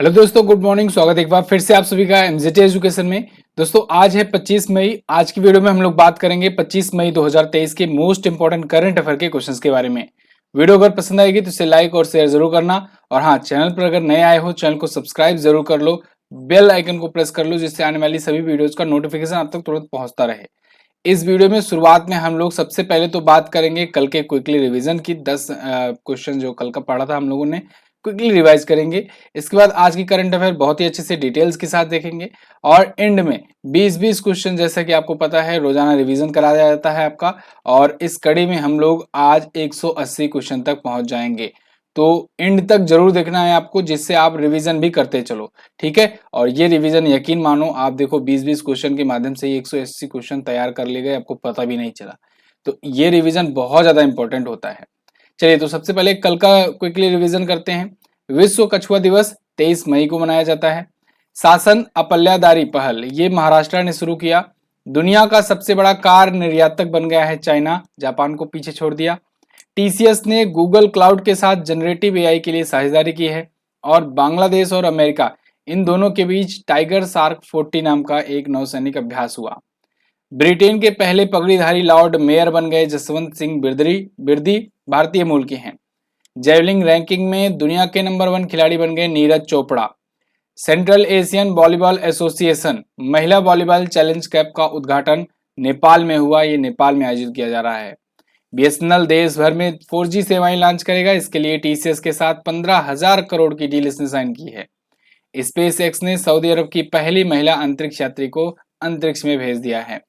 Hello दोस्तों, good morning. स्वागत है एक बार फिर से आप सभी का एमजेटी एजुकेशन में। दोस्तों आज है 25 मई। आज की वीडियो में हम लोग बात करेंगे 25 मई 2023 के मोस्ट इंपॉर्टेंट करंट अफेयर के क्वेश्चंस के बारे में। वीडियो अगर पसंद आएगी तो इसे लाइक और शेयर जरूर करना। और हाँ, चैनल पर अगर नए आए हो चैनल को सब्सक्राइब जरूर कर लो, बेल आइकन को प्रेस कर लो जिससे आने वाली सभी वीडियोज का नोटिफिकेशन आप तक तुरंत पहुंचता रहे। इस वीडियो में शुरुआत में हम लोग सबसे पहले तो बात करेंगे कल के क्विकली रिवीजन की। 10 क्वेश्चन जो कल का पढ़ा था हम लोगों ने क्विकली रिवाइज करेंगे। इसके बाद आज की करंट अफेयर बहुत ही अच्छे से डिटेल्स के साथ देखेंगे। और एंड में 20-20 क्वेश्चन, जैसा कि आपको पता है, रोजाना रिवीजन कराया जाता है आपका। और इस कड़ी में हम लोग आज 180 क्वेश्चन तक पहुंच जाएंगे। तो एंड तक जरूर देखना है आपको, जिससे आप रिवीजन भी करते चलो। ठीक है। और ये रिवीजन यकीन मानो, आप देखो 20-20 क्वेश्चन के माध्यम से 180 क्वेश्चन तैयार कर लिए गए, आपको पता भी नहीं चला। तो ये रिवीजन बहुत ज्यादा इंपॉर्टेंट होता है। चलिए, तो सबसे पहले कल का क्विकली रिवीजन करते हैं। विश्व कछुआ दिवस 23 मई को मनाया जाता है। शासन अपल्यादारी पहल ये महाराष्ट्र ने शुरू किया। दुनिया का सबसे बड़ा कार निर्यातक बन गया है चाइना, जापान को पीछे छोड़ दिया। टीसीएस ने गूगल क्लाउड के साथ जनरेटिव एआई के लिए साझेदारी की है। और बांग्लादेश और अमेरिका, इन दोनों के बीच टाइगर शार्क 40 नाम का एक नौसैनिक अभ्यास हुआ। ब्रिटेन के पहले पगड़ीधारी लॉर्ड मेयर बन गए जसवंत सिंह बिरदी भारतीय मूल के हैं। जेवलिंग रैंकिंग में दुनिया के नंबर 1 खिलाड़ी बन गए Neeraj Chopra. Central Asian volleyball association महिला वॉलीबॉल चैलेंज कैप का उद्घाटन नेपाल में हुआ। ये नेपाल में आयोजित किया जा रहा है। बीएसएनएल देश भर में 4G सेवाएं लॉन्च करेगा। इसके लिए टीसीएस के साथ 15,000 करोड़ की डील इसने साइन की है। स्पेस एक्स ने सऊदी अरब की पहली महिला अंतरिक्ष यात्री को अंतरिक्ष में भेज दिया है।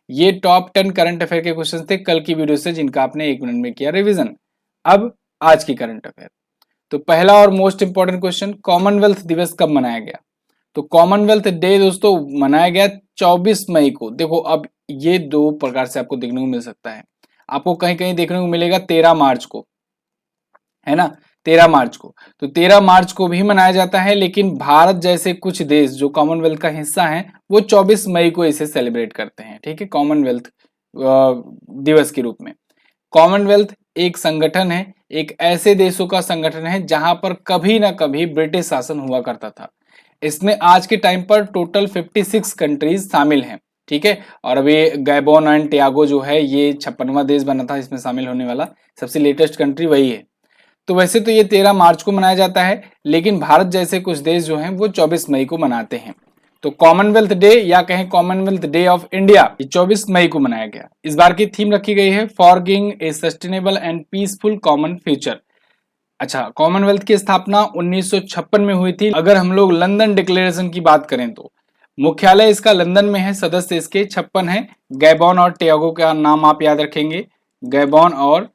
ये टॉप 10 करंट अफेयर के क्वेश्चन थे कल की वीडियो से, जिनका आपने 1 मिनट में किया रिवीजन। अब आज की करंट अफेयर। तो पहला और मोस्ट इंपॉर्टेंट क्वेश्चन, कॉमनवेल्थ दिवस कब मनाया गया? तो कॉमनवेल्थ डे दोस्तों मनाया गया 24 मई को। देखो, अब ये दो प्रकार से आपको देखने को मिल सकता है। आपको कहीं कहीं देखने को मिलेगा 13 मार्च को, है ना, 13 मार्च को। तो 13 मार्च को भी मनाया जाता है, लेकिन भारत जैसे कुछ देश जो कॉमनवेल्थ का हिस्सा हैं वो 24 मई को इसे सेलिब्रेट करते हैं। ठीक है, कॉमनवेल्थ दिवस के रूप में। कॉमनवेल्थ एक संगठन है, एक ऐसे देशों का संगठन है जहां पर कभी ना कभी ब्रिटिश शासन हुआ करता था। इसमें आज के टाइम पर टोटल 56 कंट्रीज शामिल हैं। ठीक है। और अभी गैबोन एंड टियागो जो है ये 56वां देश बना था इसमें शामिल होने वाला। सबसे लेटेस्ट कंट्री वही है। तो वैसे तो ये 13 मार्च को मनाया जाता है, लेकिन भारत जैसे कुछ देश जो हैं वो 24 मई को मनाते हैं। तो कॉमनवेल्थ डे या कहें कॉमनवेल्थ डे ऑफ इंडिया, ये 24 मई को मनाया गया। इस बार की थीम रखी गई है forging a sustainable and peaceful common future. अच्छा, कॉमनवेल्थ की स्थापना 1956 में हुई थी। अगर हम लोग लंदन डिक्लेरेशन की बात करें तो मुख्यालय इसका लंदन में है। सदस्य इसके 56 है। गैबोन और टियागो का नाम आप याद रखेंगे, गैबोन और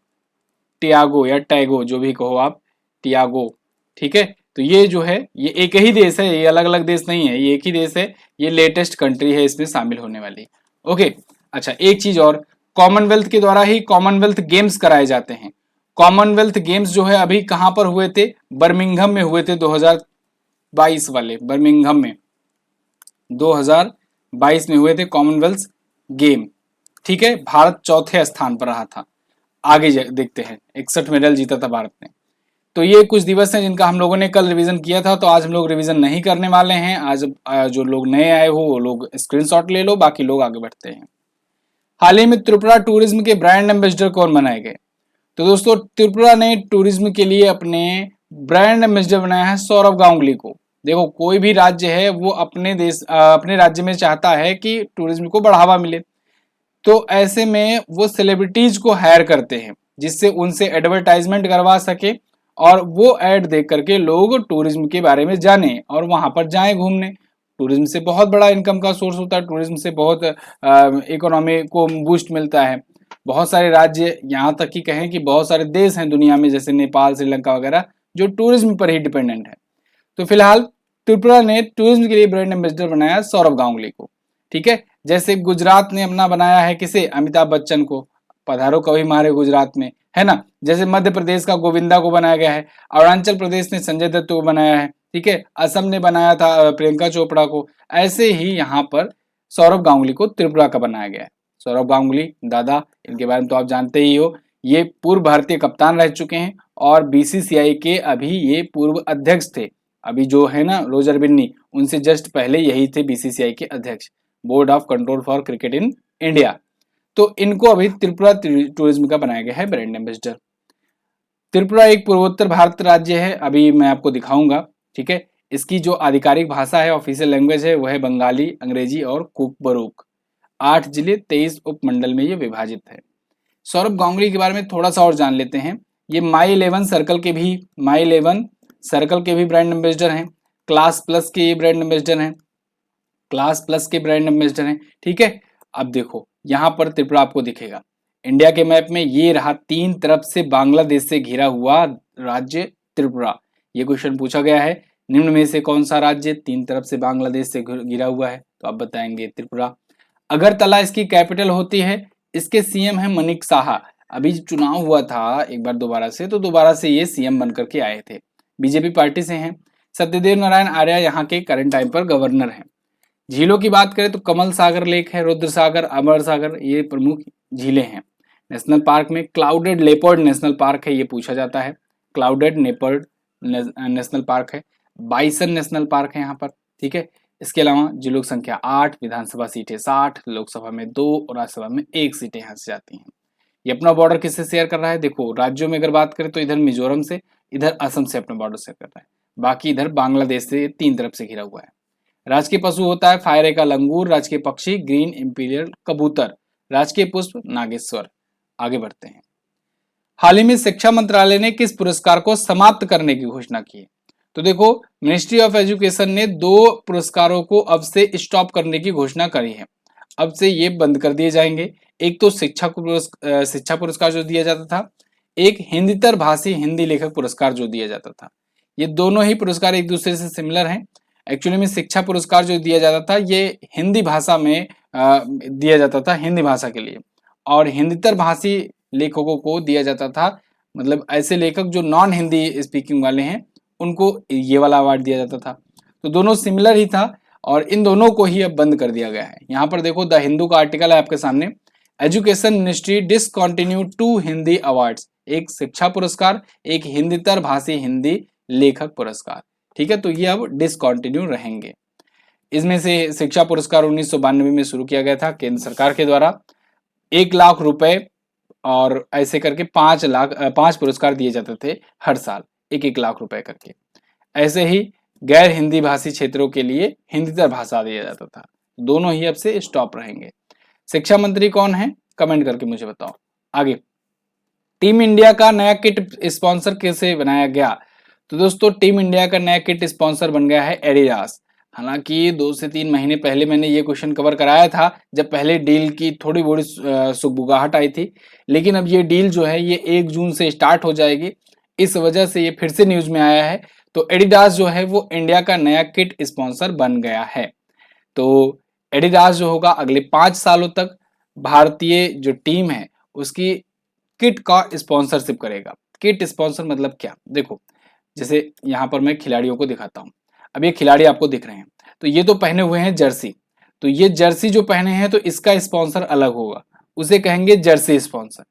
टियागो या टैगो जो भी कहो आप, टियागो। ठीक है। तो ये जो है ये एक ही देश है, ये अलग अलग देश नहीं है, ये एक ही देश है। ये लेटेस्ट कंट्री है इसमें शामिल होने वाली। ओके। अच्छा, एक चीज और, कॉमनवेल्थ के द्वारा ही कॉमनवेल्थ गेम्स कराए जाते हैं। कॉमनवेल्थ गेम्स जो है अभी कहां पर हुए थे? बर्मिंघम में हुए थे। 2022 वाले बर्मिंघम में 2022 में हुए थे कॉमनवेल्थ गेम। ठीक है। भारत चौथे स्थान पर रहा था। आगे देखते हैं, 61 मेडल जीता था भारत ने। तो ये कुछ दिवस हैं जिनका हम लोगों ने कल रिवीजन किया था। तो आज हम लोग रिवीजन नहीं करने वाले हैं। आज जो लोग नए आए हो वो लोग स्क्रीनशॉट ले लो, बाकी लोग आगे बढ़ते हैं। हाल ही में त्रिपुरा टूरिज्म के ब्रांड एम्बेसडर कौन बनाए गए? तो दोस्तों त्रिपुरा ने टूरिज्म के लिए अपने ब्रांड एम्बेसडर बनाया है सौरभ गांगुली को। देखो, कोई भी राज्य है वो अपने राज्य में चाहता है कि टूरिज्म को बढ़ावा मिले। तो ऐसे में वो सेलिब्रिटीज को हायर करते हैं जिससे उनसे एडवर्टाइजमेंट करवा सके और वो ऐड देख करके लोग टूरिज्म के बारे में जाने और वहां पर जाएं घूमने। टूरिज्म से बहुत बड़ा इनकम का सोर्स होता है। टूरिज्म से बहुत इकोनॉमी को बूस्ट मिलता है। बहुत सारे राज्य, यहाँ तक कि कहें कि बहुत सारे देश हैं दुनिया में, जैसे नेपाल, श्रीलंका वगैरह, जो टूरिज्म पर ही डिपेंडेंट है। तो फिलहाल त्रिपुरा ने टूरिज्म के लिए ब्रांड एम्बेसडर बनाया सौरभ गांगुली को। ठीक है। जैसे गुजरात ने अपना बनाया है किसे? अमिताभ बच्चन को। पधारो कभी हमारे गुजरात में, है ना। जैसे मध्य प्रदेश का गोविंदा को बनाया गया है। अरुणाचल प्रदेश ने संजय दत्त को बनाया है। ठीक है। असम ने बनाया था प्रियंका चोपड़ा को। ऐसे ही यहाँ पर सौरभ गांगुली को त्रिपुरा का बनाया गया है। सौरभ गांगुली दादा, इनके बारे में तो आप जानते ही हो। ये पूर्व भारतीय कप्तान रह चुके हैं और बीसीसीआई के अभी ये पूर्व अध्यक्ष थे। अभी जो है ना रोजर बिन्नी, उनसे जस्ट पहले यही थे बीसीसीआई के अध्यक्ष, board of control for cricket in India. तो इनको अभी त्रिपुरा टूरिज्म का बनाया गया है ब्रांड एम्बेसडर। त्रिपुरा एक पूर्वोत्तर भारत राज्य है, अभी मैं आपको दिखाऊंगा, ठीक है। इसकी जो आधिकारिक भाषा है, ऑफिशियल लैंग्वेज है, वह है बंगाली, अंग्रेजी और कुकबरुक। 8 जिले 23 उपमंडल में ये विभाजित है। सौरभ गांगुली के बारे में थोड़ा सा और जान लेते हैं। ये माई 11 सर्कल के भी ब्रांड एम्बेसडर हैं। क्लास प्लस के ये ब्रांड एम्बेसडर हैं, ठीक है। अब देखो यहाँ पर त्रिपुरा आपको दिखेगा इंडिया के मैप में, ये रहा 3 तरफ से बांग्लादेश से घिरा हुआ राज्य त्रिपुरा। ये क्वेश्चन पूछा गया है, निम्न में से कौन सा राज्य 3 तरफ से बांग्लादेश से घिरा हुआ है, तो आप बताएंगे त्रिपुरा। अगरतला इसकी कैपिटल होती है। इसके सीएम है मनिक साहा। अभी चुनाव हुआ था एक बार दोबारा से, तो दोबारा से ये सीएम बनकर के आए थे, बीजेपी पार्टी से हैं। सत्यदेव नारायण आर्य यहाँ के करंट टाइम पर गवर्नर हैं। झीलों की बात करें तो कमल सागर लेक है, रुद्र सागर, अमर सागर, ये प्रमुख झीलें हैं। नेशनल पार्क में क्लाउडेड लेपर्ड नेशनल पार्क है, ये पूछा जाता है, क्लाउडेड लेपर्ड नेशनल पार्क है। बाइसन नेशनल पार्क है यहाँ पर, ठीक है। इसके अलावा जिलों की संख्या 8, विधानसभा सीटें 60, लोकसभा में 2 और राज्यसभा में 1 सीटें यहाँ से जाती हैं। ये अपना बॉर्डर किससे शेयर कर रहा है, देखो राज्यों में अगर बात करें तो इधर मिजोरम से, इधर असम से अपना बॉर्डर शेयर कर रहा है, बाकी इधर बांग्लादेश से 3 तरफ से घिरा हुआ है। राजकीय पशु होता है फायरे का लंगूर, राजकीय पक्षी ग्रीन इंपीरियल कबूतर, राजकीय पुष्प नागेश्वर। आगे बढ़ते हैं। हाल ही में शिक्षा मंत्रालय ने किस पुरस्कार को समाप्त करने की घोषणा की है, तो देखो मिनिस्ट्री ऑफ एजुकेशन ने 2 पुरस्कारों को अब से स्टॉप करने की घोषणा करी है। अब से ये बंद कर दिए जाएंगे। एक तो शिक्षा पुरस्कार जो दिया जाता था, एक हिंदीतर भाषी हिंदी लेखक पुरस्कार जो दिया जाता था। ये दोनों ही पुरस्कार एक दूसरे से सिमिलर हैं। एक्चुअली में शिक्षा पुरस्कार जो दिया जाता था ये हिंदी भाषा में दिया जाता था, हिंदी भाषा के लिए, और हिंदीतर भाषी लेखकों को दिया जाता था, मतलब ऐसे लेखक जो नॉन हिंदी स्पीकिंग वाले हैं उनको ये वाला अवार्ड दिया जाता था। तो दोनों सिमिलर ही था और इन दोनों को ही अब बंद कर दिया गया है। यहाँ पर देखो द हिंदू का आर्टिकल है आपके सामने, education ministry discontinue 2 Hindi awards, एक शिक्षा पुरस्कार, एक हिंदीतर भाषी हिंदी लेखक पुरस्कार, ठीक है। तो ये अब डिसकंटिन्यू रहेंगे। इसमें से शिक्षा पुरस्कार 1992 में शुरू किया गया था केंद्र सरकार के द्वारा, 1 लाख रुपए और ऐसे करके 5 पुरस्कार दिए जाते थे हर साल, 1-1 लाख रुपए करके। ऐसे ही गैर हिंदी भाषी क्षेत्रों के लिए हिंदीतर भाषा दिया जाता था। दोनों ही अब से स्टॉप रहेंगे। शिक्षा मंत्री कौन है, कमेंट करके मुझे बताओ। आगे, टीम इंडिया का नया किट स्पॉन्सर कैसे बनाया गया, तो दोस्तों टीम इंडिया का नया किट स्पॉन्सर बन गया है एडिडास। हालांकि 2 से 3 महीने पहले मैंने ये क्वेश्चन कवर कराया था, जब पहले डील की थोड़ी बड़ी सुगबुगाहट आई थी, लेकिन अब ये डील जो है ये 1 जून से स्टार्ट हो जाएगी, इस वजह से ये फिर से न्यूज में आया है। तो एडिडास जो है वो इंडिया का नया किट स्पॉन्सर बन गया है। तो एडिडास जो होगा अगले 5 सालों तक भारतीय जो टीम है उसकी किट का स्पॉन्सरशिप करेगा। किट स्पॉन्सर मतलब क्या, देखो जैसे यहाँ पर मैं खिलाड़ियों को दिखाता हूँ, अब ये खिलाड़ी आपको दिख रहे हैं, तो ये तो पहने हुए हैं जर्सी, तो ये जर्सी जो पहने हैं तो इसका स्पॉन्सर अलग होगा, उसे कहेंगे जर्सी स्पॉन्सर।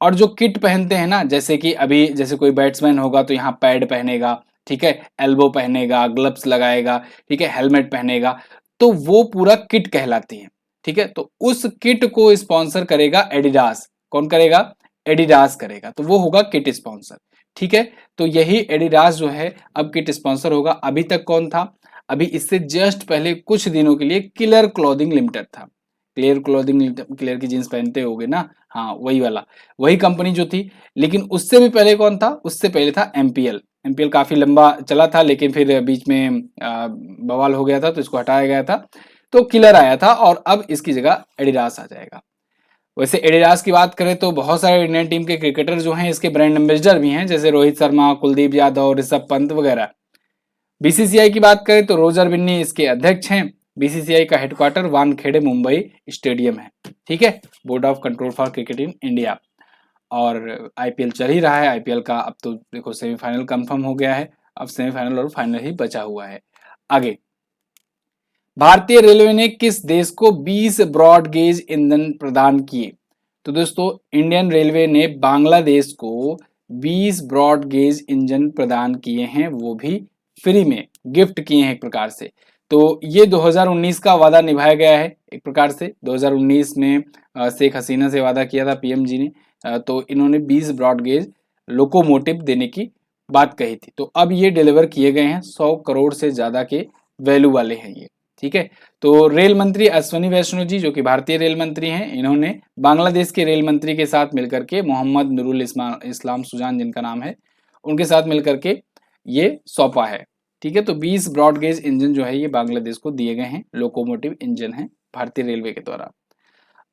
और जो किट पहनते हैं ना, जैसे कि अभी जैसे कोई बैट्समैन होगा तो यहाँ पैड पहनेगा, ठीक है, एल्बो पहनेगा, ग्लव्स लगाएगा, ठीक है, हेलमेट पहनेगा, तो वो पूरा किट कहलाती है, ठीक है। तो उस किट को स्पॉन्सर करेगा एडिडास। कौन करेगा, एडिडास करेगा, तो वो होगा किट स्पॉन्सर, ठीक है। तो यही एडिडास जो है अब किट स्पॉन्सर होगा। अभी तक कौन था, अभी इससे जस्ट पहले कुछ दिनों के लिए किलर क्लॉथिंग लिमिटेड था। क्लियर की जींस पहनते होगे ना, हाँ वही वाला, वही कंपनी जो थी। लेकिन उससे भी पहले कौन था, उससे पहले था एमपीएल। एमपीएल काफी लंबा चला था, लेकिन फिर बीच में बवाल हो गया था तो इसको हटाया गया था, तो किलर आया था और अब इसकी जगह एडिडास आ जाएगा। वैसे एडिडास की बात करें तो बहुत सारे इंडियन टीम के क्रिकेटर जो हैं इसके ब्रांड एम्बेसडर भी हैं, जैसे रोहित शर्मा, कुलदीप यादव, ऋषभ पंत वगैरह। बीसीसीआई की बात करें तो रोजर बिन्नी इसके अध्यक्ष हैं। बीसीसीआई का हेडक्वार्टर वानखेड़े मुंबई स्टेडियम है, ठीक है, board of control for cricket in India. और आईपीएल चल ही रहा है, आईपीएल का अब तो देखो सेमीफाइनल कंफर्म हो गया है, अब सेमीफाइनल और फाइनल ही बचा हुआ है। आगे, भारतीय रेलवे ने किस देश को 20 ब्रॉड गेज ईंधन प्रदान किए, तो दोस्तों इंडियन रेलवे ने बांग्लादेश को 20 ब्रॉड गेज इंजन प्रदान किए हैं, वो भी फ्री में गिफ्ट किए हैं एक प्रकार से। तो ये 2019 का वादा निभाया गया है एक प्रकार से। 2019 में शेख हसीना से वादा किया था पीएम जी ने, तो इन्होंने 20 ब्रॉडगेज लोकोमोटिव देने की बात कही थी। तो अब ये डिलीवर किए गए हैं, 100 करोड़ से ज्यादा के वैल्यू वाले हैं ये, ठीक है। तो रेल मंत्री अश्विनी वैष्णव जी जो कि भारतीय रेल मंत्री हैं, इन्होंने बांग्लादेश के रेल मंत्री के साथ मिलकर के, मोहम्मद नूरुल इस्लाम सुजान जिनका नाम है, उनके साथ मिलकर के ये सौंपा है, ठीक है। तो 20 ब्रॉडगेज इंजन जो है ये बांग्लादेश को दिए गए हैं, लोकोमोटिव इंजन है भारतीय रेलवे के द्वारा।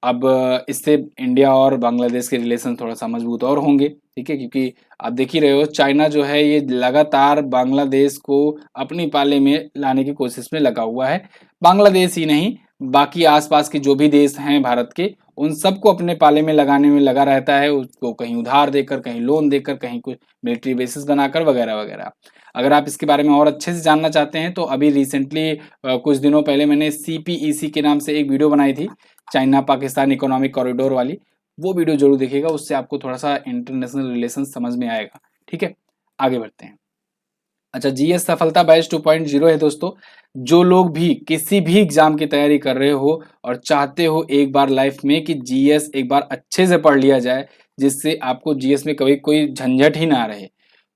अब इससे इंडिया और बांग्लादेश के रिलेशन थोड़ा सा मजबूत और होंगे, ठीक है, क्योंकि आप देख ही रहे हो चाइना जो है ये लगातार बांग्लादेश को अपनी पाले में लाने की कोशिश में लगा हुआ है। बांग्लादेश ही नहीं, बाकी आसपास के जो भी देश हैं भारत के, उन सबको अपने पाले में लगाने में लगा रहता है, उसको कहीं उधार देकर, कहीं लोन देकर, कहीं कुछ मिलिट्री बेसिस बनाकर, वगैरह वगैरह। अगर आप इसके बारे में और अच्छे से जानना चाहते हैं तो अभी रिसेंटली कुछ दिनों पहले मैंने CPEC के नाम से एक वीडियो बनाई थी, चाइना पाकिस्तान इकोनॉमिक कॉरिडोर वाली, वो वीडियो जरूर देखिएगा, उससे आपको थोड़ा सा इंटरनेशनल रिलेशन समझ में आएगा, ठीक है। आगे बढ़ते हैं। अच्छा, GS सफलता बैच 2.0 है दोस्तों। जो लोग भी किसी भी एग्जाम की तैयारी कर रहे हो और चाहते हो एक बार लाइफ में कि GS एक बार अच्छे से पढ़ लिया जाए, जिससे आपको GS में कभी कोई झंझट ही ना रहे,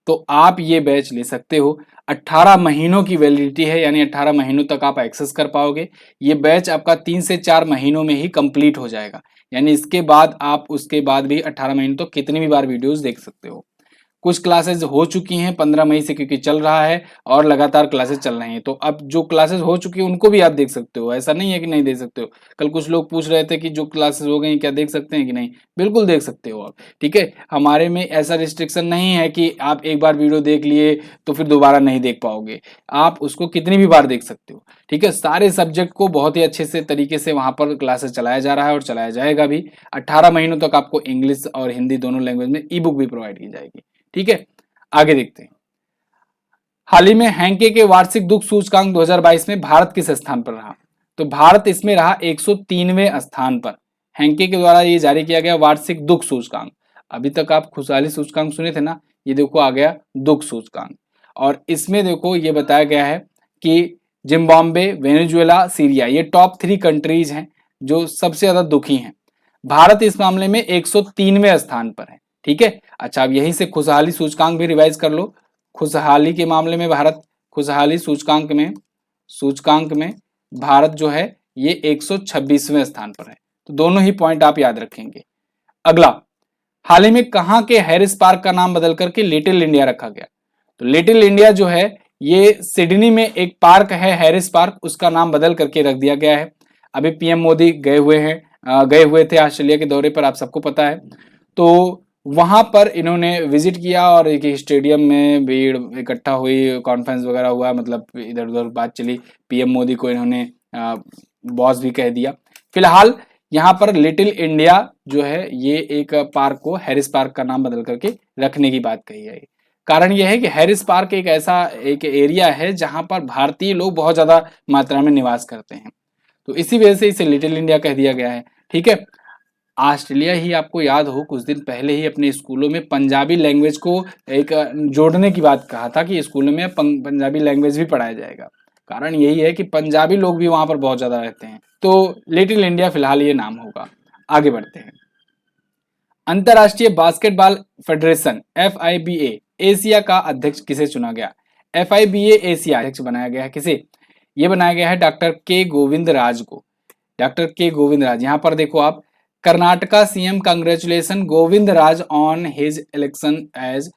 तो आप ये बैच ले सकते हो। 18 महीनों की वैलिडिटी है, यानी 18 महीनों तक आप एक्सेस कर पाओगे। ये बैच आपका 3 से 4 महीनों में ही कंप्लीट हो जाएगा, यानी इसके बाद आप उसके बाद भी 18 महीनों तक कितनी भी बार वीडियोस देख सकते हो। कुछ क्लासेस हो चुकी हैं 15 मई से, क्योंकि चल रहा है और लगातार क्लासेस चल रही हैं, तो अब जो क्लासेस हो चुकी हैं उनको भी आप देख सकते हो, ऐसा नहीं है कि नहीं देख सकते हो। कल कुछ लोग पूछ रहे थे कि जो क्लासेस हो गई क्या देख सकते हैं कि नहीं, बिल्कुल देख सकते हो आप, ठीक है। हमारे में ऐसा रिस्ट्रिक्शन नहीं है कि आप एक बार वीडियो देख लिए तो फिर दोबारा नहीं देख पाओगे, आप उसको कितनी भी बार देख सकते हो, ठीक है। सारे सब्जेक्ट को बहुत ही अच्छे से तरीके से वहां पर क्लासेस चलाया जा रहा है और चलाया जाएगा भी। 18 महीनों तक आपको इंग्लिश और हिंदी दोनों लैंग्वेज में ई बुक भी प्रोवाइड की जाएगी, ठीक है। आगे देखते हैं। हाल ही में हैंके के वार्षिक दुख सूचकांक 2022 में भारत किस स्थान पर रहा? तो भारत इसमें रहा 103वें स्थान पर। हैंके के द्वारा ये जारी किया गया वार्षिक दुख सूचकांक। अभी तक आप खुशहाली सूचकांक सुने थे ना, ये देखो आ गया दुख सूचकांक। और इसमें देखो ये बताया गया है कि जिम्बाब्वे, वेनेजुएला, सीरिया, ये टॉप 3 कंट्रीज हैं जो सबसे ज्यादा दुखी हैं। भारत इस मामले में 103वें स्थान पर है, ठीक है। अच्छा, अब यहीं से खुशहाली सूचकांक भी रिवाइज कर लो। खुशहाली के मामले में भारत, खुशहाली सूचकांक में भारत जो है ये 126वें स्थान पर है। तो दोनों ही पॉइंट आप याद रखेंगे। अगला, हाल ही में कहां के हैरिस पार्क का नाम बदल करके लिटिल इंडिया रखा गया? तो लिटिल इंडिया जो है ये सिडनी में एक पार्क है हैरिस पार्क, उसका नाम बदल करके रख दिया गया है। अभी पीएम मोदी गए हुए थे ऑस्ट्रेलिया के दौरे पर, आप सबको पता है। तो वहां पर इन्होंने विजिट किया और एक स्टेडियम में भीड़ इकट्ठा हुई, कॉन्फ्रेंस वगैरह हुआ, मतलब इधर उधर बात चली। पीएम मोदी को इन्होंने बॉस भी कह दिया। फिलहाल यहाँ पर लिटिल इंडिया जो है ये एक पार्क को हैरिस पार्क का नाम बदल करके रखने की बात कही है। कारण यह है कि हैरिस पार्क एक ऐसा एक एरिया है जहां पर भारतीय लोग बहुत ज्यादा मात्रा में निवास करते हैं, तो इसी वजह से इसे लिटिल इंडिया कह दिया गया है, ठीक है। ऑस्ट्रेलिया ही आपको याद हो कुछ दिन पहले ही अपने स्कूलों में पंजाबी लैंग्वेज को एक जोड़ने की बात कहा था कि स्कूलों में पंजाबी लैंग्वेज भी पढ़ाया जाएगा। कारण यही है कि पंजाबी लोग भी वहां पर बहुत ज्यादा रहते हैं। तो लिटिल इंडिया फिलहाल ये नाम होगा। आगे बढ़ते हैं। अंतरराष्ट्रीय बास्केटबॉल फेडरेशन FIBA एशिया का अध्यक्ष किसे चुना गया? FIBA एशिया अध्यक्ष बनाया गया है किसे? ये बनाया गया है डॉक्टर के गोविंद राज को। डॉक्टर के गोविंद राज, यहां पर देखो आप, Karnataka CM congratulation Govind Raj on his election as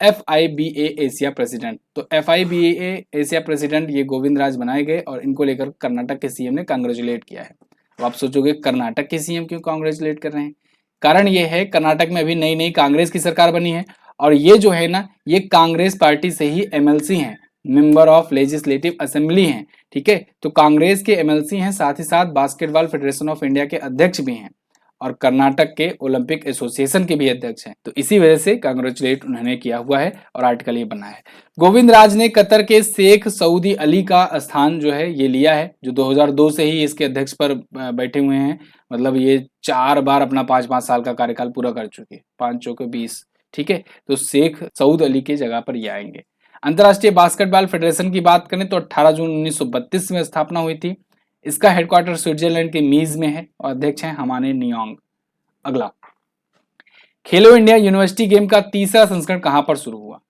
FIBA Asia president. तो FIBA एशिया प्रेसिडेंट ये गोविंद राज बनाए गए और इनको लेकर कर्नाटक के CM ने कांग्रेचुलेट किया है। तो आप सोचोगे कर्नाटक के CM क्यों कांग्रेचुलेट कर रहे हैं? कारण ये है कर्नाटक में अभी नई नई कांग्रेस की सरकार बनी है और ये जो है ना, ये कांग्रेस पार्टी से ही MLC हैं, मेंबर ऑफ लेजिस्लेटिव असेंबली हैं, ठीक है। तो कांग्रेस के MLC हैं, साथ ही साथ बास्केटबॉल फेडरेशन ऑफ इंडिया के अध्यक्ष भी हैं और कर्नाटक के ओलंपिक एसोसिएशन के भी अध्यक्ष हैं। तो इसी वजह से कांग्रेचुलेट उन्होंने किया हुआ है और आर्टिकल ये बना है। गोविंद राज ने कतर के शेख सऊदी अली का स्थान जो है ये लिया है, जो 2002 से ही इसके अध्यक्ष पर बैठे हुए हैं। मतलब ये 4 बार अपना 5-5 साल का कार्यकाल पूरा कर चुके हैं, 5 चौके 20, ठीक है। तो शेख सऊद अली के जगह पर ये आएंगे। अंतर्राष्ट्रीय बास्केटबॉल फेडरेशन की बात करें तो 18 जून 1932 में स्थापना हुई थी। इसका हेडक्वार्टर स्विट्जरलैंड के मीज में है और अध्यक्ष हैं हमाने नियोंग। अगला, खेलो इंडिया यूनिवर्सिटी गेम का तीसरा संस्करण कहां पर शुरू हुआ?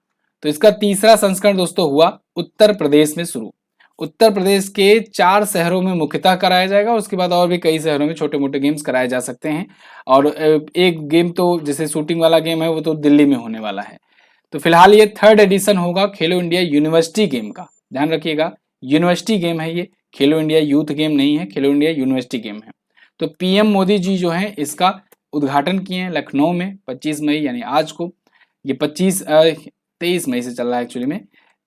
तो इसका तीसरा संस्करण दोस्तों हुआ उत्तर प्रदेश में शुरू। उत्तर प्रदेश के 4 शहरों में मुख्यतः कराया जाएगा, उसके बाद और भी कई शहरों में छोटे मोटे गेम्स कराए जा सकते हैं। और एक गेम तो जैसे शूटिंग वाला गेम है वो तो दिल्ली में होने वाला है। तो फिलहाल ये 3rd एडिशन होगा खेलो इंडिया यूनिवर्सिटी गेम का, ध्यान रखिएगा। यूनिवर्सिटी गेम है ये, खेलो इंडिया यूथ गेम नहीं है, खेलो इंडिया यूनिवर्सिटी गेम है। तो पीएम मोदी जी जो है इसका उद्घाटन किए हैं लखनऊ में 25 मई यानी आज को। ये 23 मई से चल रहा है, एक्चुअली में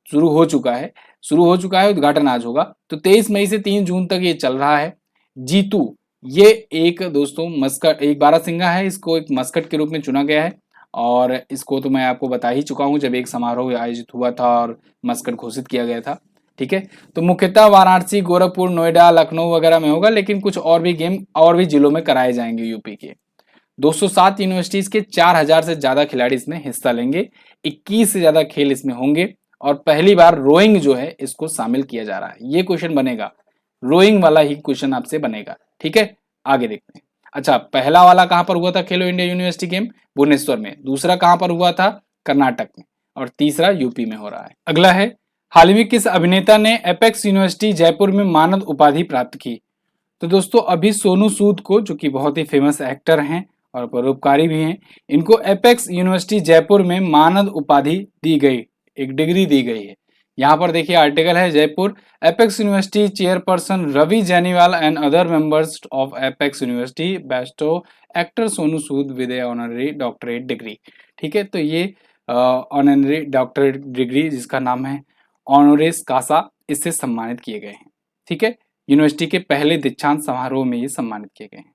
शुरू हो चुका है, उद्घाटन आज होगा। तो 23 मई से 3 जून तक ये चल रहा है। जीतू ये एक दोस्तों मस्कट, एक बारहसिंगा है, इसको एक मस्कट के रूप में चुना गया है। और इसको तो मैं आपको बता ही चुका हूं जब एक समारोह आयोजित हुआ था और मस्कट घोषित किया गया था। ठीक है, तो मुख्यतः वाराणसी, गोरखपुर, नोएडा, लखनऊ वगैरह में होगा, लेकिन कुछ और भी गेम और भी जिलों में कराए जाएंगे यूपी के। 207 यूनिवर्सिटीज के 4000 से ज्यादा खिलाड़ी इसमें हिस्सा लेंगे, 21 से ज्यादा खेल इसमें होंगे और पहली बार रोइंग जो है इसको शामिल किया जा रहा है। ये क्वेश्चन बनेगा, रोइंग वाला ही क्वेश्चन आपसे बनेगा। ठीक है, आगे देखते हैं। अच्छा, पहला वाला कहां पर हुआ था खेलो इंडिया यूनिवर्सिटी गेम? भुवनेश्वर में। दूसरा कहां पर हुआ था? कर्नाटक में। और तीसरा यूपी में हो रहा है। अगला है, हाल ही किस अभिनेता ने एपेक्स यूनिवर्सिटी जयपुर में मानद उपाधि प्राप्त की? तो दोस्तों अभी सोनू सूद को, जो कि बहुत ही फेमस एक्टर हैं और परोपकारी भी हैं, इनको एपेक्स यूनिवर्सिटी जयपुर में मानद उपाधि दी गई, एक डिग्री दी गई है। यहाँ पर देखिए आर्टिकल है, Jaipur Apex University chairperson Ravi Jainiwal and other members of Apex University bestow actor Sonu Sood with honorary doctorate degree. ठीक है, तो ये ऑनररी डॉक्टरेट डिग्री जिसका नाम है ऑनोरिस कासा, इससे सम्मानित किए गए हैं। ठीक है, यूनिवर्सिटी के पहले दीक्षांत समारोह में ये सम्मानित किए गए हैं।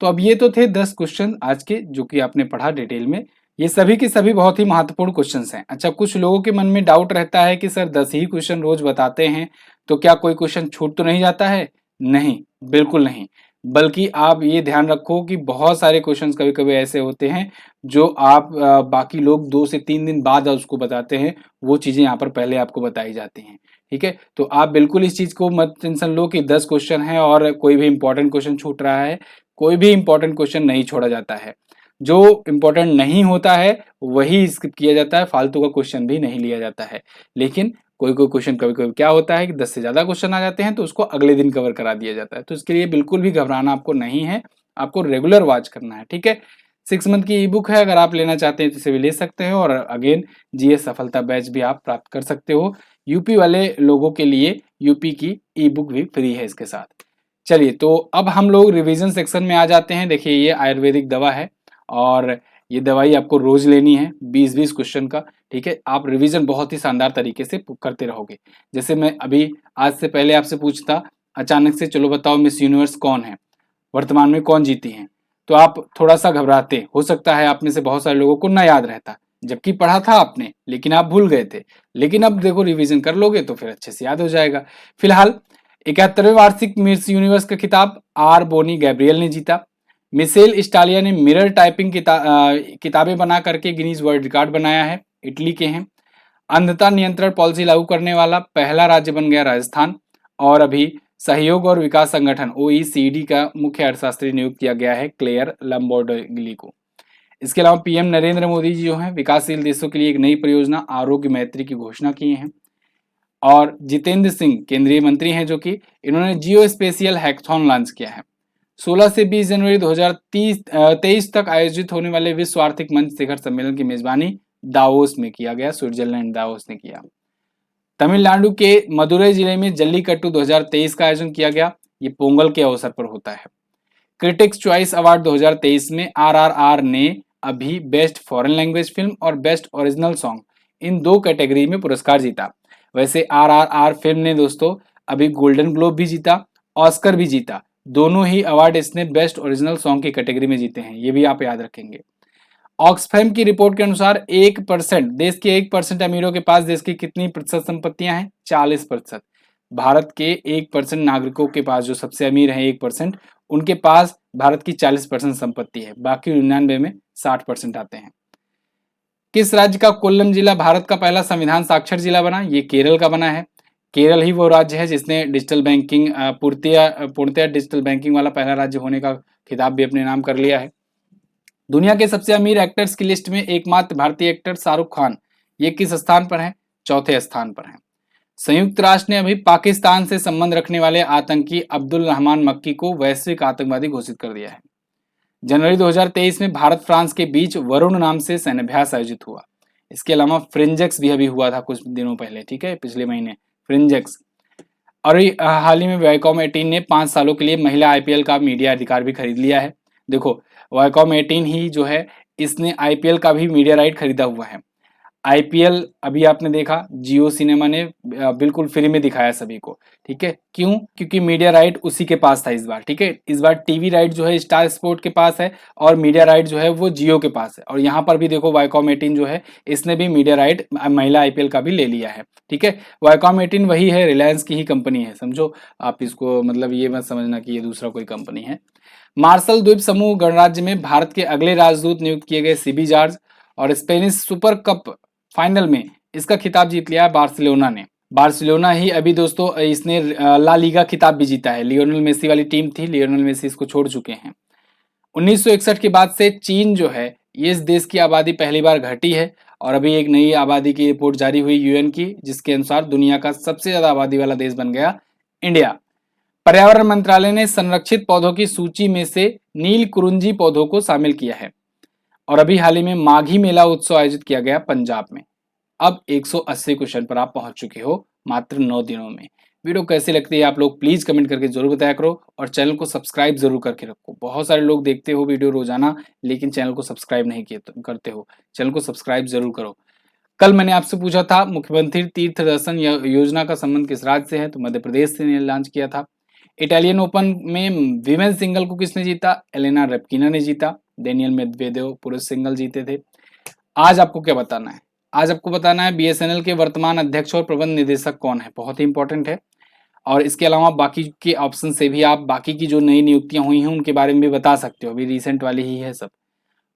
तो अब ये तो थे 10 क्वेश्चन आज के, जो कि आपने पढ़ा डिटेल में। ये सभी के सभी बहुत ही महत्वपूर्ण क्वेश्चंस हैं। अच्छा, कुछ लोगों के मन में डाउट रहता है कि सर 10 ही क्वेश्चन रोज बताते हैं तो क्या कोई क्वेश्चन छूट तो नहीं जाता है? नहीं, बिल्कुल नहीं। बल्कि आप ये ध्यान रखो कि बहुत सारे क्वेश्चंस कभी कभी ऐसे होते हैं जो आप बाकी लोग 2 से 3 दिन बाद उसको बताते हैं, वो चीजें यहाँ पर पहले आपको बताई जाती हैं। ठीक है, तो आप बिल्कुल इस चीज को मत टेंशन लो कि 10 क्वेश्चन है और कोई भी इंपॉर्टेंट क्वेश्चन छूट रहा है। कोई भी इंपॉर्टेंट क्वेश्चन नहीं छोड़ा जाता है। जो इंपॉर्टेंट नहीं होता है वही स्किप किया जाता है, फालतू का क्वेश्चन भी नहीं लिया जाता है। लेकिन कोई कोई क्वेश्चन कभी कभी क्या होता है कि 10 से ज्यादा क्वेश्चन आ जाते हैं तो उसको अगले दिन कवर करा दिया जाता है। तो इसके लिए बिल्कुल भी घबराना आपको नहीं है, आपको रेगुलर वॉच करना है। ठीक है, 6 मंथ की ई बुक है, अगर आप लेना चाहते हैं तो इसे भी ले सकते हो। और अगेन जीएस सफलता बैच भी आप प्राप्त कर सकते हो। यूपी वाले लोगों के लिए यूपी की ई बुक भी फ्री है इसके साथ। चलिए, तो अब हम लोग रिवीजन सेक्शन में आ जाते हैं। देखिए, ये आयुर्वेदिक दवा है और ये दवाई आपको रोज लेनी है, 20-20 क्वेश्चन का। ठीक है, आप रिवीजन बहुत ही शानदार तरीके से करते रहोगे। जैसे मैं अभी आज से पहले आपसे पूछता अचानक से, चलो बताओ मिस यूनिवर्स कौन है, वर्तमान में कौन जीती हैं, तो आप थोड़ा सा घबराते। हो सकता है आप में से बहुत सारे लोगों को ना याद रहता, जबकि पढ़ा था आपने लेकिन आप भूल गए थे। लेकिन अब देखो रिवीजन कर लोगे तो फिर अच्छे से याद हो जाएगा। फिलहाल 71वें वार्षिक मिस यूनिवर्स का खिताब आर बोनी गैब्रियल ने जीता। मिशेल स्टालिया ने मिरर टाइपिंग किताबें बना करके गिनीज वर्ल्ड रिकॉर्ड बनाया है, इटली के हैं। अंधता नियंत्रण पॉलिसी लागू करने वाला पहला राज्य बन गया राजस्थान। और अभी सहयोग और विकास संगठन ओईसीडी का मुख्य अर्थशास्त्री नियुक्त किया गया है क्लेयर लम्बोर्गिली को। इसके अलावा पीएम नरेंद्र मोदी जी जो हैं विकासशील देशों के लिए एक नई परियोजना आरोग्य मैत्री की घोषणा की है। और जितेंद्र सिंह केंद्रीय मंत्री हैं, जो कि इन्होंने जियो स्पेशियल हैकाथॉन लॉन्च किया है। 16 से 20 जनवरी 2023 तक आयोजित होने वाले विश्व आर्थिक मंच शिखर सम्मेलन की मेजबानी दावोस में किया गया, स्विट्जरलैंड दावोस ने किया। तमिलनाडु के मदुरई जिले में जल्लीकट्टू 2023 का आयोजन किया गया, ये पोंगल के अवसर पर होता है। क्रिटिक्स चॉइस अवार्ड 2023 में आरआरआर ने अभी बेस्ट फॉरेन लैंग्वेज फिल्म और बेस्ट ओरिजिनल सॉन्ग, इन 2 कैटेगरी में पुरस्कार जीता। वैसे आरआरआर फिल्म ने दोस्तों अभी गोल्डन ग्लोब भी जीता, ऑस्कर भी जीता। दोनों ही अवार्ड इसने बेस्ट ओरिजिनल सॉन्ग की कैटेगरी में जीते हैं, ये भी आप याद रखेंगे। ऑक्सफैम की रिपोर्ट के अनुसार 1%, देश के 1% अमीरों के पास देश की कितनी प्रतिशत संपत्तियां हैं? 40%। भारत के 1% नागरिकों के पास, जो सबसे अमीर हैं 1%, उनके पास भारत की 40% संपत्ति है, बाकी 99 में 60% आते हैं। किस राज्य का कोल्लम जिला भारत का पहला संविधान साक्षर जिला बना? ये केरल का बना है। केरल ही वो राज्य है जिसने डिजिटल बैंकिंग पूर्णतया डिजिटल बैंकिंग वाला पहला राज्य होने का खिताब भी अपने नाम कर लिया है। दुनिया के सबसे अमीर एक्टर्स की लिस्ट में एकमात्र भारतीय एक्टर शाहरुख खान, ये किस स्थान पर है? चौथे स्थान पर है। संयुक्त राष्ट्र ने अभी पाकिस्तान से संबंध रखने वाले आतंकी अब्दुल रहमान मक्की को वैश्विक आतंकवादी घोषित कर दिया है। जनवरी 2023 में भारत फ्रांस के बीच वरुण नाम से सैन्याभ्यास आयोजित हुआ। इसके अलावा फ्रिंजेक्स भी अभी हुआ था कुछ दिनों पहले, ठीक है, पिछले महीने फ्रिंजेक्स। और हाल ही में वाईकॉम 18 ने 5 सालों के लिए महिला आईपीएल का मीडिया अधिकार भी खरीद लिया है। देखो, वाईकॉम 18 ही जो है इसने आईपीएल का भी मीडिया राइट खरीदा हुआ है। आईपीएल अभी आपने देखा जियो सिनेमा ने बिल्कुल फ्री में दिखाया सभी को, ठीक है। क्यों? क्योंकि मीडिया राइट उसी के पास था इस बार, ठीक है। इस बार टीवी राइट जो है स्टार स्पोर्ट के पास है और मीडिया राइट जो है वो जियो के पास है। और यहाँ पर भी देखो वाईकॉम 18 जो है इसने भी मीडिया राइट महिला आईपीएल का भी ले लिया है, ठीक है। वाईकॉम 18 वही है, रिलायंस की ही कंपनी है, समझो आप इसको, मतलब ये मत समझना कि ये दूसरा कोई कंपनी है। मार्शल द्वीप समूह गणराज्य में भारत के अगले राजदूत नियुक्त किए गए सीबी जॉर्ज। और स्पेनिश सुपर कप फाइनल में इसका खिताब जीत लिया है बार्सिलोना ने। बार्सिलोना ही अभी दोस्तों इसने ला लीगा खिताब भी जीता है। लियोनेल मेसी वाली टीम थी, लियोनेल मेसी इसको छोड़ चुके हैं। 1961 के बाद से चीन जो है ये इस देश की आबादी पहली बार घटी है। और अभी एक नई आबादी की रिपोर्ट जारी हुई यूएन की, जिसके अनुसार दुनिया का सबसे ज्यादा आबादी वाला देश बन गया इंडिया। पर्यावरण मंत्रालय ने संरक्षित पौधों की सूची में से नील कुरुंजी पौधों को शामिल किया है। और अभी हाल ही में माघी मेला उत्सव आयोजित किया गया पंजाब में। अब 180 क्वेश्चन पर आप पहुंच चुके हो मात्र 9 दिनों में। वीडियो कैसी लगती है आप लोग प्लीज कमेंट करके जरूर बताया करो और चैनल को सब्सक्राइब जरूर करके रखो। बहुत सारे लोग देखते हो वीडियो रोजाना लेकिन चैनल को सब्सक्राइब नहीं करते हो। चैनल को सब्सक्राइब जरूर करो। कल मैंने आपसे पूछा था मुख्यमंत्री तीर्थ दर्शन योजना का संबंध किस राज्य से है, तो मध्य प्रदेश से लॉन्च किया था। इटालियन ओपन में विमेन सिंगल को किसने जीता? एलेना रेपकिना ने जीता। डेनियल मेदवेदेव पुरुष सिंगल जीते थे। आज आपको क्या बताना है? आज आपको बताना है बीएसएनएल के वर्तमान अध्यक्ष और प्रबंध निदेशक कौन है, बहुत ही इंपॉर्टेंट है। और इसके अलावा बाकी के ऑप्शन से भी आप बाकी की जो नई नियुक्तियां हुई हैं उनके बारे में भी बता सकते हो, अभी रिसेंट वाली ही है सब।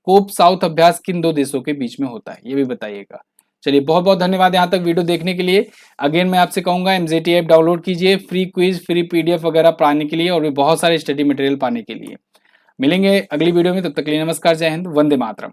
कोप साउथ अभ्यास किन 2 देशों के बीच में होता है, ये भी बताइएगा। चलिए बहुत बहुत धन्यवाद यहाँ तक वीडियो देखने के लिए। अगेन मैं आपसे कहूंगा एमजेटी ऐप डाउनलोड कीजिए फ्री क्विज, फ्री पीडीएफ वगैरह पाने के लिए और भी बहुत सारे स्टडी मटेरियल पाने के लिए। मिलेंगे अगली वीडियो में, तब तक के लिए नमस्कार, जय हिंद, वंदे मातरम।